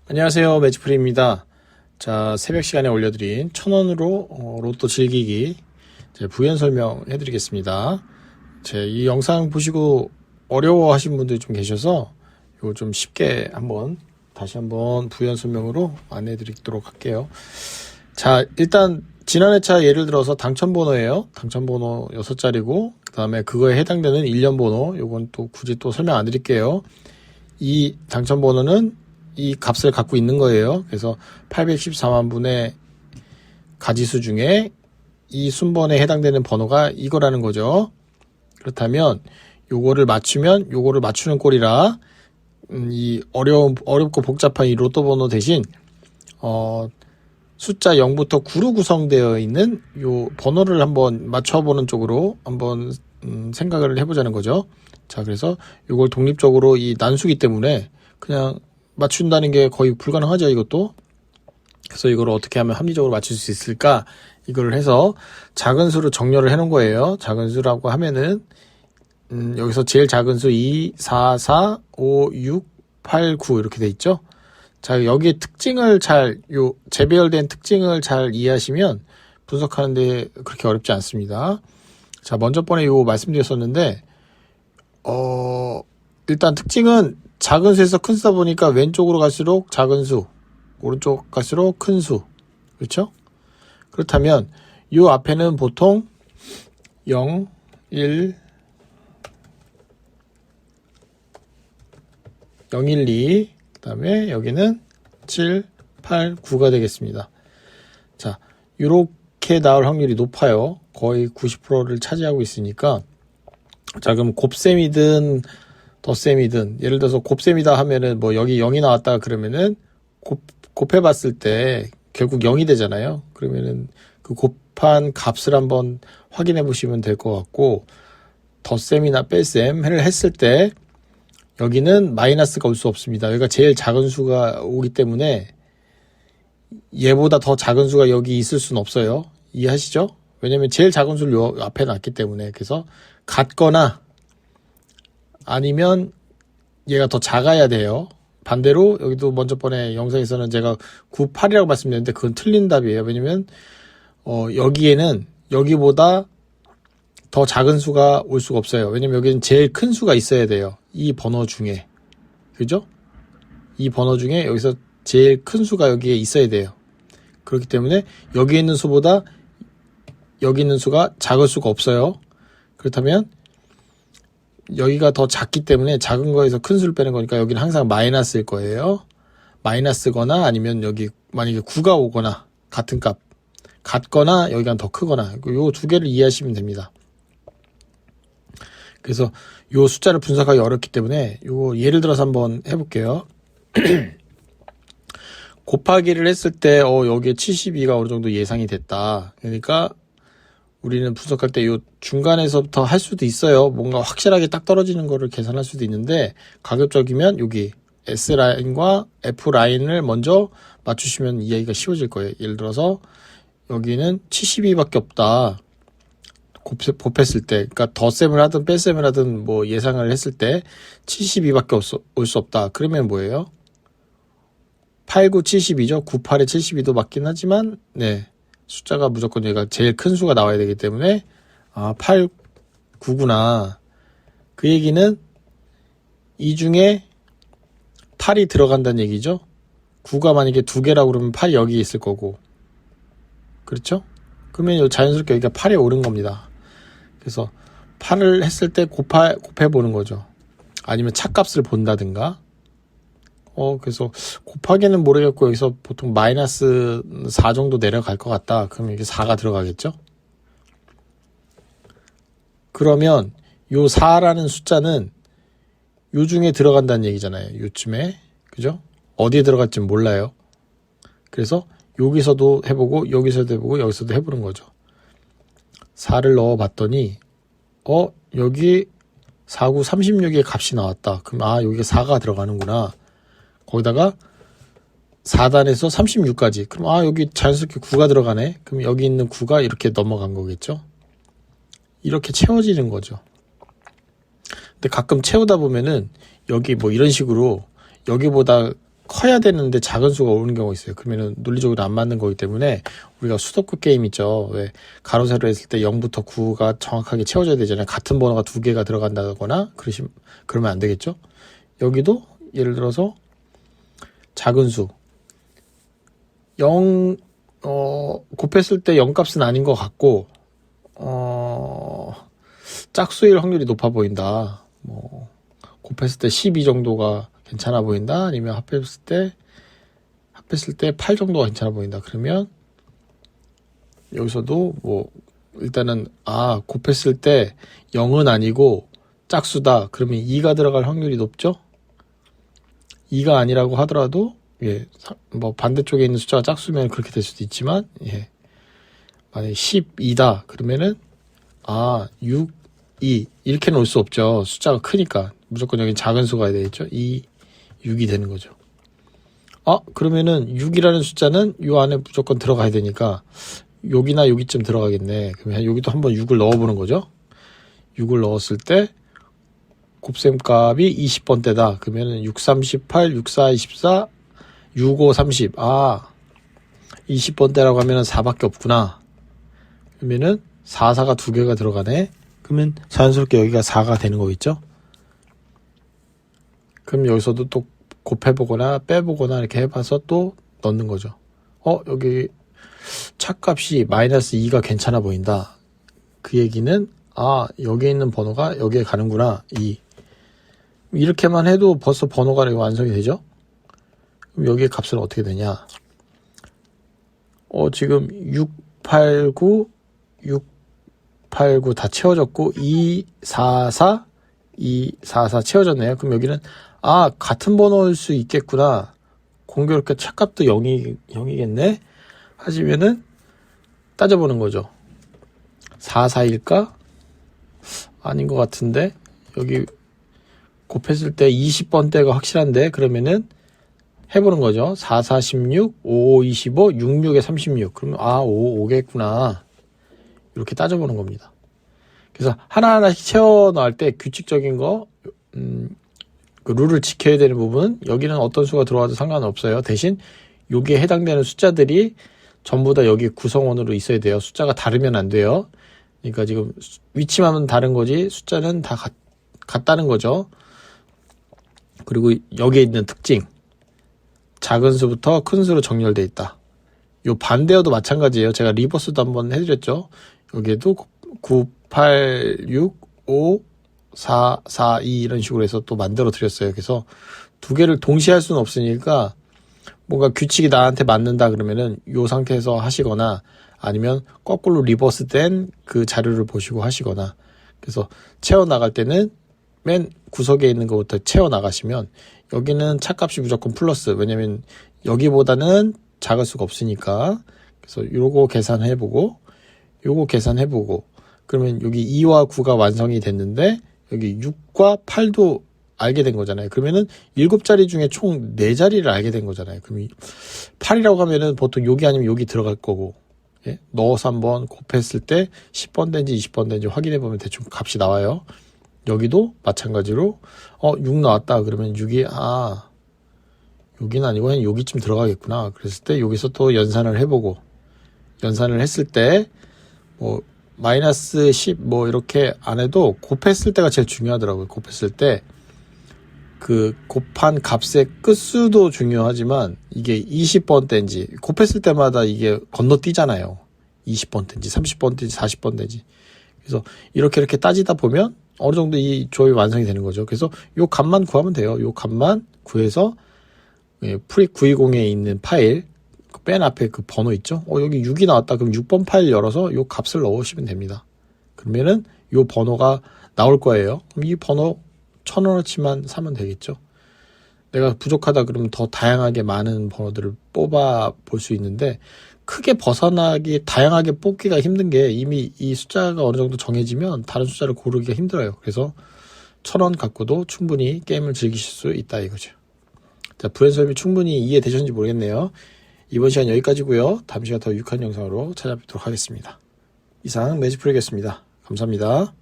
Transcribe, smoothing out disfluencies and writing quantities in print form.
안녕하세요, 매직프리입니다. 자, 새벽 시간에 올려드린 1,000원으로 로또 즐기기 부연 설명해 드리겠습니다. 이 영상 보시고 어려워하신 분들이 좀 계셔서 이거 좀 쉽게 다시 한번 부연 설명으로 안내 드리도록 할게요. 자, 일단 지난 회차 예를 들어서 당첨번호예요. 당첨번호 6자리고 그 다음에 그거에 해당되는 1년 번호, 요건 또 굳이 또 설명 안 드릴게요. 이 당첨번호는 이 값을 갖고 있는 거예요. 그래서 814만 분의 가지수 중에 이 순번에 해당되는 번호가 이거라는 거죠. 그렇다면 요거를 맞추면 요거를 맞추는 꼴이라 이 어렵고 복잡한 이 로또 번호 대신 숫자 0부터 9로 구성되어 있는 요 번호를 한번 맞춰보는 쪽으로 한번 생각을 해보자는 거죠. 자, 그래서 요걸 독립적으로 이 난수기 때문에 그냥 맞춘다는 게 거의 불가능하죠, 이것도. 그래서 이걸 어떻게 하면 합리적으로 맞출 수 있을까? 이걸 해서 작은 수로 정렬을 해 놓은 거예요. 작은 수라고 하면은 여기서 제일 작은 수 2, 4, 4, 5, 6, 8, 9 이렇게 돼 있죠. 자, 여기에 특징을 재배열된 특징을 잘 이해하시면 분석하는데 그렇게 어렵지 않습니다. 자, 먼저 번에 요거 말씀드렸었는데 일단 특징은 작은 수에서 큰 수다 보니까 왼쪽으로 갈수록 작은 수, 오른쪽 갈수록 큰 수. 그렇죠? 그렇다면 이 앞에는 보통 0, 1, 0, 1, 2, 그 다음에 여기는 7, 8, 9가 되겠습니다. 자, 이렇게 나올 확률이 높아요. 거의 90%를 차지하고 있으니까. 자, 그럼 곱셈이든 덧셈이든, 예를 들어서 곱셈이다 하면은 뭐 여기 0이 나왔다 그러면은 곱해봤을 때 결국 0이 되잖아요. 그러면은 그 곱한 값을 한번 확인해 보시면 될 것 같고, 덧셈이나 뺄셈을 했을 때 여기는 마이너스가 올 수 없습니다. 여기가 제일 작은 수가 오기 때문에 얘보다 더 작은 수가 여기 있을 수는 없어요. 이해하시죠? 왜냐면 제일 작은 수를 요 앞에 놨기 때문에. 그래서 같거나 아니면 얘가 더 작아야 돼요. 반대로 여기도 먼저 번에 영상에서는 제가 9, 8이라고 말씀드렸는데 그건 틀린 답이에요. 왜냐면 여기에는 여기보다 더 작은 수가 올 수가 없어요. 왜냐면 여기는 제일 큰 수가 있어야 돼요. 이 번호 중에. 그죠? 이 번호 중에 여기서 제일 큰 수가 여기에 있어야 돼요. 그렇기 때문에 여기 있는 수보다 여기 있는 수가 작을 수가 없어요. 그렇다면 여기가 더 작기 때문에 작은 거에서 큰 수를 빼는 거니까 여기는 항상 마이너스일 거예요. 마이너스거나 아니면 여기 만약에 9가 오거나 같은 값 같거나 여기가 더 크거나 요 두 개를 이해하시면 됩니다. 그래서 요 숫자를 분석하기 어렵기 때문에 요 예를 들어서 한번 해볼게요. 곱하기를 했을 때 여기에 72가 어느 정도 예상이 됐다. 그러니까 우리는 분석할 때 요 중간에서부터 할 수도 있어요. 뭔가 확실하게 딱 떨어지는 거를 계산할 수도 있는데 가급적이면 여기 S라인과 F라인을 먼저 맞추시면 이해하기가 쉬워질 거예요. 예를 들어서 여기는 72밖에 없다. 곱했을 때, 그러니까 덧셈을 하든 뺄셈을 하든 뭐 예상을 했을 때 72밖에 올 수 없다. 그러면 뭐예요? 8, 9, 72죠. 9, 8에 72도 맞긴 하지만 네. 숫자가 무조건 얘가 제일 큰 수가 나와야 되기 때문에 8, 9구나. 그 얘기는 이 중에 8이 들어간다는 얘기죠. 9가 만약에 2개라고 그러면 8이 여기 있을 거고. 그렇죠? 그러면 자연스럽게 여기가 8에 오른 겁니다. 그래서 8을 했을 때 곱해보는 거죠. 아니면 차값을 본다든가. 그래서 곱하기는 모르겠고 여기서 보통 마이너스 4 정도 내려갈 것 같다. 그러면 이게 4가 들어가겠죠? 그러면 요 4라는 숫자는 요 중에 들어간다는 얘기잖아요. 요쯤에. 그죠? 어디에 들어갈지는 몰라요. 그래서 여기서도 해보고 여기서도 해보고 여기서도 해보는 거죠. 4를 넣어봤더니 여기 4, 9, 36의 값이 나왔다. 그럼 여기가 4가 들어가는구나. 거기다가 4단에서 36까지. 그럼 여기 자연스럽게 9가 들어가네. 그럼 여기 있는 9가 이렇게 넘어간 거겠죠. 이렇게 채워지는 거죠. 근데 가끔 채우다 보면은 여기 뭐 이런 식으로 여기보다 커야 되는데 작은 수가 오는 경우가 있어요. 그러면은 논리적으로 안 맞는 거기 때문에 우리가 수도권 게임 있죠. 왜 가로 세로 했을 때 0부터 9가 정확하게 채워져야 되잖아요. 같은 번호가 두 개가 들어간다거나 그러면 안 되겠죠. 여기도 예를 들어서 작은 수 0 곱했을 때 0 값은 아닌 것 같고 짝수일 확률이 높아 보인다. 뭐 곱했을 때 12 정도가 괜찮아 보인다. 아니면 합했을 때 8 정도가 괜찮아 보인다. 그러면 여기서도 뭐 일단은 곱했을 때 0은 아니고 짝수다. 그러면 2가 들어갈 확률이 높죠. 2가 아니라고 하더라도 뭐 반대쪽에 있는 숫자가 짝수면 그렇게 될 수도 있지만 만약에 12다. 그러면은 6, 2 이렇게 놓을 수 없죠. 숫자가 크니까 무조건 여기 작은 수가 되겠죠. 2, 6이 되는 거죠. 그러면은 6이라는 숫자는 이 안에 무조건 들어가야 되니까 여기나 여기쯤 들어가겠네. 그러면 여기도 한번 6을 넣어보는 거죠. 6을 넣었을 때 곱셈 값이 20번대다. 그러면은 6, 3, 18, 6, 4, 24, 6, 5, 30. 20번대라고 하면은 4밖에 없구나. 그러면은 4, 4가 두 개가 들어가네. 그러면 자연스럽게 여기가 4가 되는 거겠죠. 그럼 여기서도 또 곱해보거나 빼보거나 이렇게 해봐서 또 넣는 거죠. 여기 차값이 마이너스 2가 괜찮아 보인다. 그 얘기는 여기에 있는 번호가 여기에 가는구나. 2. 이렇게만 해도 벌써 번호가 완성이 되죠. 그럼 여기에 값은 어떻게 되냐. 지금 6, 8, 9 다 채워졌고 2, 4, 4 2, 4, 4 채워졌네요. 그럼 여기는 같은 번호일 수 있겠구나. 공교롭게 차값도 0이겠네. 하시면은 따져보는 거죠. 4, 4일까? 아닌 것 같은데 여기 곱했을 때 20번대가 확실한데 그러면은 해보는 거죠. 4, 4, 16, 5, 5, 25, 6, 6에 36. 그러면 5, 5겠구나. 이렇게 따져보는 겁니다. 그래서 하나하나씩 채워넣을 때 규칙적인 거, 그 룰을 지켜야 되는 부분, 여기는 어떤 수가 들어와도 상관없어요. 대신 여기에 해당되는 숫자들이 전부 다 여기 구성원으로 있어야 돼요. 숫자가 다르면 안 돼요. 그러니까 지금 위치만 다른 거지 숫자는 다 같다는 거죠. 그리고 여기에 있는 특징, 작은 수부터 큰 수로 정렬되어 있다. 요 반대어도 마찬가지예요. 제가 리버스도 한번 해드렸죠. 여기에도 9, 8, 6, 5, 4, 4, 2 이런 식으로 해서 또 만들어 드렸어요. 그래서 두 개를 동시에 할 수는 없으니까 뭔가 규칙이 나한테 맞는다 그러면은 요 상태에서 하시거나 아니면 거꾸로 리버스 된 그 자료를 보시고 하시거나. 그래서 채워 나갈 때는 맨 구석에 있는 것부터 채워 나가시면 여기는 차값이 무조건 플러스. 왜냐면 여기보다는 작을 수가 없으니까. 그래서 요거 계산해보고 요거 계산해보고 그러면 여기 2와 9가 완성이 됐는데 여기 6과 8도 알게 된 거잖아요. 그러면은 7자리 중에 총 4자리를 알게 된 거잖아요. 그럼 8이라고 하면은 보통 여기 아니면 여기 들어갈 거고 넣어서 한번 곱했을 때 10번 된지 20번 된지 확인해 보면 대충 값이 나와요. 여기도 마찬가지로 6 나왔다 그러면 6이 여기는 아니고 한 여기쯤 들어가겠구나. 그랬을 때 여기서 또 연산을 해보고 연산을 했을 때 뭐 마이너스 10 뭐 이렇게 안 해도 곱했을 때가 제일 중요하더라고요. 곱했을 때 그 곱한 값의 끝수도 중요하지만 이게 20번대인지 곱했을 때마다 이게 건너뛰잖아요. 20번대인지 30번대인지 40번대인지. 그래서 이렇게 따지다 보면 어느 정도 이 조합이 완성이 되는 거죠. 그래서 요 값만 구하면 돼요. 요 값만 구해서 프리 920에 있는 파일 맨 앞에 그 번호 있죠. 여기 6이 나왔다. 그럼 6번 파일 열어서 요 값을 넣으시면 됩니다. 그러면은 요 번호가 나올 거예요. 그럼 이 번호 1,000원어치만 사면 되겠죠. 내가 부족하다 그러면 더 다양하게 많은 번호들을 뽑아 볼 수 있는데 크게 벗어나기 다양하게 뽑기가 힘든 게 이미 이 숫자가 어느 정도 정해지면 다른 숫자를 고르기가 힘들어요. 그래서 1,000원 갖고도 충분히 게임을 즐기실 수 있다 이거죠. 자, 브랜설이 충분히 이해되셨는지 모르겠네요. 이번 시간 여기까지고요. 다음 시간 더 유익한 영상으로 찾아뵙도록 하겠습니다. 이상 매직프로였습니다. 감사합니다.